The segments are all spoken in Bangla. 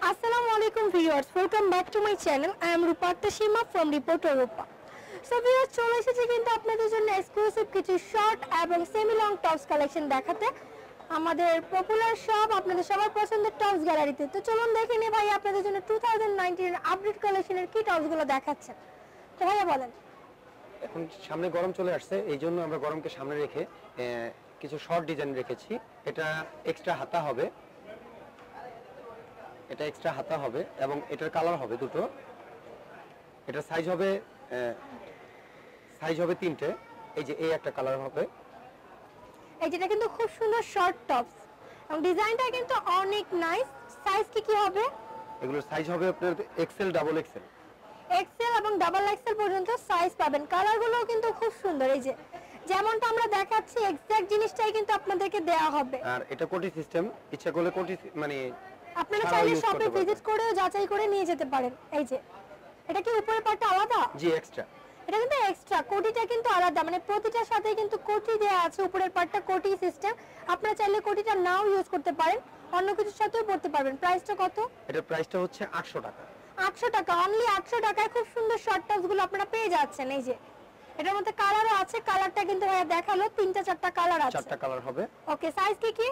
Assalamu alaikum viewers, welcome back to my channel. I am Ruparta Shima from Reporter Rupa. So viewers, চলে এসেছি কিন্তু আপনাদের জন্য এক্সক্লুসিভ কিছু শর্ট এবং সেমি লং টপস কালেকশন দেখাতে আমাদের পপুলার শপ আপনাদের সবার পছন্দের টপস গ্যালারিতে। তো চলুন দেখে নিই ভাই আপনাদের জন্য 2019 এর আপডেট কালেকশনের কি টপসগুলো দেখাচ্ছেন। তো ভাইয়া বলেন। এখন সামনে গরম চলে আসছে, এই জন্য আমরা গরমকে সামনে রেখে কিছু শর্ট ডিজাইন রেখেছি। এটা এক্সট্রা হাতা হবে, এটা এক্সট্রা হাতা হবে এবং এটার কালার হবে দুটো। এটা সাইজ হবে তিনটে। এই যে এই একটা কালার হবে, এই যেটা কিন্তু খুব সুন্দর শর্ট টপস এবং ডিজাইনটা কিন্তু অনেক নাইস। সাইজ কি হবে? এগুলোর সাইজ হবে আপনার এক্সেল, ডাবল এক্সেল, এক্সেল এবং ডাবল এক্সেল পর্যন্ত সাইজ পাবেন। কালারগুলোও কিন্তু খুব সুন্দর। এই যে যেমনটা আমরা দেখাচ্ছি এক্সাক্ট জিনিসটাই কিন্তু আপনাদেরকে দেয়া হবে। আর এটা কোটি সিস্টেম, ইচ্ছা করলে কোটি মানে আপনারা চাইলে শপে ভিজিট করেও যাচাই করে নিয়ে যেতে পারেন। এই যে এটা কি উপরের পাটটা আলাদা? জি এক্সট্রা। এটা কিন্তু এক্সট্রা, কোটিটা কিন্তু আলাদা, মানে প্রতিটার সাথে কিন্তু কোটি দেয়া আছে। উপরের পাটটা কোটি সিস্টেম, আপনারা চাইলে কোটিটা নাও ইউজ করতে পারেন, অন্য কিছুর সাথেও পড়তে পারবেন। প্রাইসটা কত? এটার প্রাইসটা হচ্ছে 800 টাকা। 800 টাকা, অনলি 800 টাকায় খুব সুন্দর শর্ট টপস গুলো আপনারা পেয়ে যাচ্ছেন। এই যে এটার মধ্যে কালারও আছে, কালারটা কিন্তু ভাইয়া দেখালো, তিনটা চারটা কালার আছে, চারটা কালার হবে। ওকে, সাইজ কি?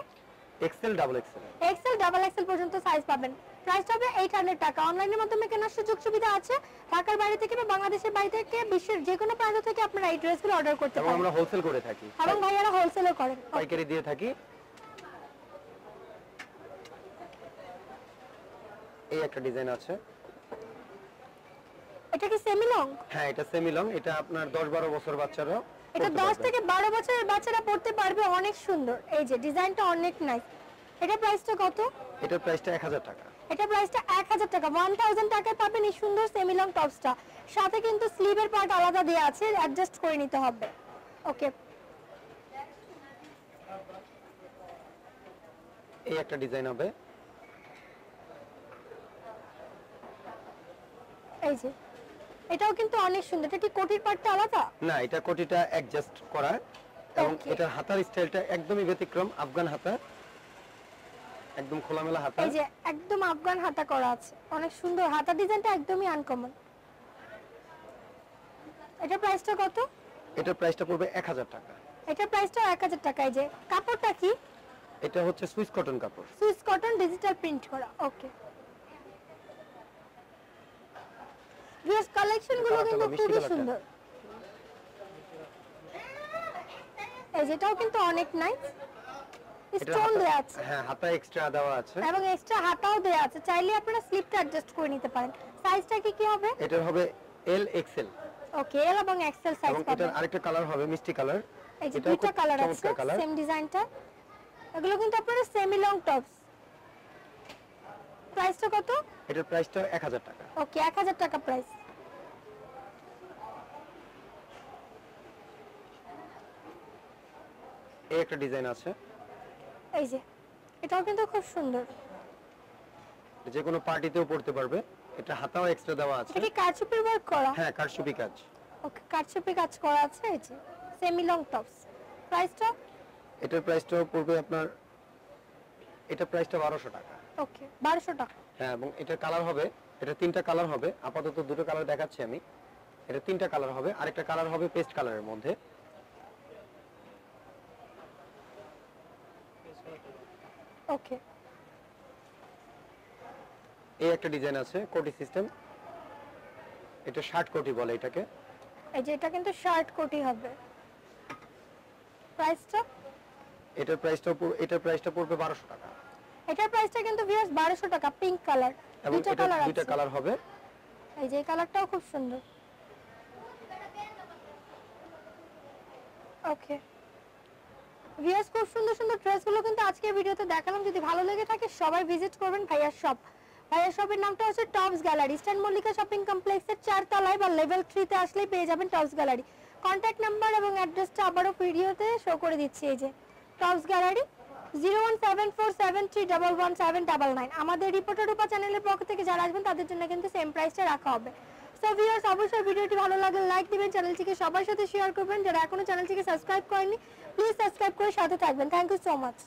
XL, double XL, XL double XL পর্যন্ত সাইজ পাবেন। প্রাইসটা হবে 800 টাকা। অনলাইনের মাধ্যমে কেনার সুযোগ সুবিধা আছে। ঢাকার বাইরে থেকে বা বাংলাদেশের বাইরে থেকে বিশ্বের যে কোনো প্রান্ত থেকে আপনারা এই ড্রেসগুলো অর্ডার করতে পারেন। আমরা হোলসেল করে থাকি এবং ভাইয়ারা হোলসেলও করেন, পাইকারি দিয়ে থাকি। এই একটা ডিজাইন আছে, এটা কি সেমি লং? হ্যাঁ এটা সেমি লং। এটা আপনার 10-12 বছর বাচ্চারা, এটা 10 থেকে 12 বছরের বাচ্চারা পড়তে পারবে, অনেক সুন্দর। এই যে ডিজাইনটা অনেক নাইস। এটা প্রাইসটা কত? এটার প্রাইসটা 1000 টাকা। এটা প্রাইসটা 1000 টাকা। 1000 টাকায় পাবেন এই সুন্দর সেমি লং টপসটা। সাথে কিন্তু স্লিভের পার্ট আলাদা দেয়া আছে, অ্যাডজাস্ট করে নিতে হবে। ওকে, এই একটা ডিজাইন হবে, এই যে এটাও কিন্তু অনেক সুন্দর। এটা কি কোটির পার্টটা আলাদা? না এটা কোটিটা অ্যাডজাস্ট করা এবং এটার হাতার স্টাইলটা একদমই ব্যতিক্রম, আফগান হাতা, একদম খোলামেলা হাতা। এই যে একদম আফগান হাতা করা আছে, অনেক সুন্দর। হাতা ডিজাইনটা একদমই আনকমন। এটা প্রাইসটা কত? এটার প্রাইসটা পড়বে 1000 টাকা। এটা প্রাইসটা 1000 টাকা। এই যে কাপড়টা কি? এটা হচ্ছে সুইস কটন কাপড়, সুইস কটন ডিজিটাল প্রিন্ট করা। ওকে, ভিউয়ার্স কালেকশন গুলো কিন্তু খুবই সুন্দর। এই যেটাও কিন্তু অনেক নাইস, স্টোন দেয়া আছে, হ্যাঁ হাতা এক্সট্রা দেওয়া আছে এবং এক্সট্রা হাতাও দেয়া আছে। চাইলে আপনারা স্লিপটা অ্যাডজাস্ট করে নিতে পারেন। সাইজটা কি হবে? এটার হবে এল এক্সেল। ওকে, এল এবং এক্সেল সাইজ এবং পাবেন। এটার আরেকটা কালার হবে মিষ্টি কালার। এই যে দুটো কালার আছে, সেম ডিজাইনটা। এগুলো কিন্তু আপনারা সেমি লং টপস। প্রাইসটা কত? এটার প্রাইসটা 1000 টাকা। ওকে, 1000 টাকা প্রাইস। এই একটা ডিজাইন আছে, এই যে এটাও কিন্তু খুব সুন্দর, যে কোনো পার্টিতেও পড়তে পারবে। এটা হাতাও এক্সট্রা দেওয়া আছে। এটা কি কারচুপির ওয়ার্ক করা? হ্যাঁ কারচুপি কাজ। ওকে, কারচুপি কাজ করা আছে। এই যে সেমি লং টপস। প্রাইসটা? এটার প্রাইসটা পড়বে আপনার, এটা প্রাইসটা 1200 টাকা। ওকে, 1200 টাকা। হ্যাঁ, এবং এটার কালার হবে, এটা তিনটা কালার হবে। আপাতত দুটো কালার দেখাচ্ছি আমি। এটা তিনটা কালার হবে, আরেকটা কালার হবে পেস্ট কালারের মধ্যে। ওকে, এই একটা ডিজাইন আছে কোটি সিস্টেম, এটা শার্ট কোটি বলে এটাকে। এই যে এটা কিন্তু শার্ট কোটি হবে। প্রাইসটা? এটার প্রাইসটা পড়বে 1200 টাকা। এটার প্রাইসটা কিন্তু ভিউয়ার্স 1200 টাকা। পিঙ্ক কালার, এবং দুটো এটা কালার আছে। দুটো কালার হবে। এই যে এই কালারটাও খুব সুন্দর। ওকে ভিউয়ার্স, খুব সুন্দর সুন্দর ড্রেসগুলো কিন্তু আজকের ভিডিওতে দেখালাম। যদি ভালো লেগে থাকে সবাই ভিজিট করবেন ভাইয়ার শপ। ভাইয়ার শপের নামটা হচ্ছে tops gallery, eastern Mallika shopping কমপ্লেক্সের 4 তলায় বা লেভেল 3 তে আসলেই পেয়ে যাবেন টপস গ্যালারি। কন্ট্যাক্ট নাম্বার এবং অ্যাড্রেসটা আবারও ভিডিওতে শো করে দিচ্ছি। এই যে টপস গ্যালারি 01747311799। আমাদের রিপোর্টার রূপা চ্যানেলের পক্ষ থেকে যারা আসবেন তাদের জন্য কিন্তু সেম প্রাইসটা রাখা হবে। সো ভিউয়ার্স, অবশ্যই ভিডিওটি ভালো লাগলে লাইক দিবেন, চ্যানেলটিকে সবার সাথে শেয়ার করবেন। যারা এখনো চ্যানেলটিকে সাবস্ক্রাইব করেননি প্লিজ সাবস্ক্রাইব করে সাথে থাকবেন। Thank you so much.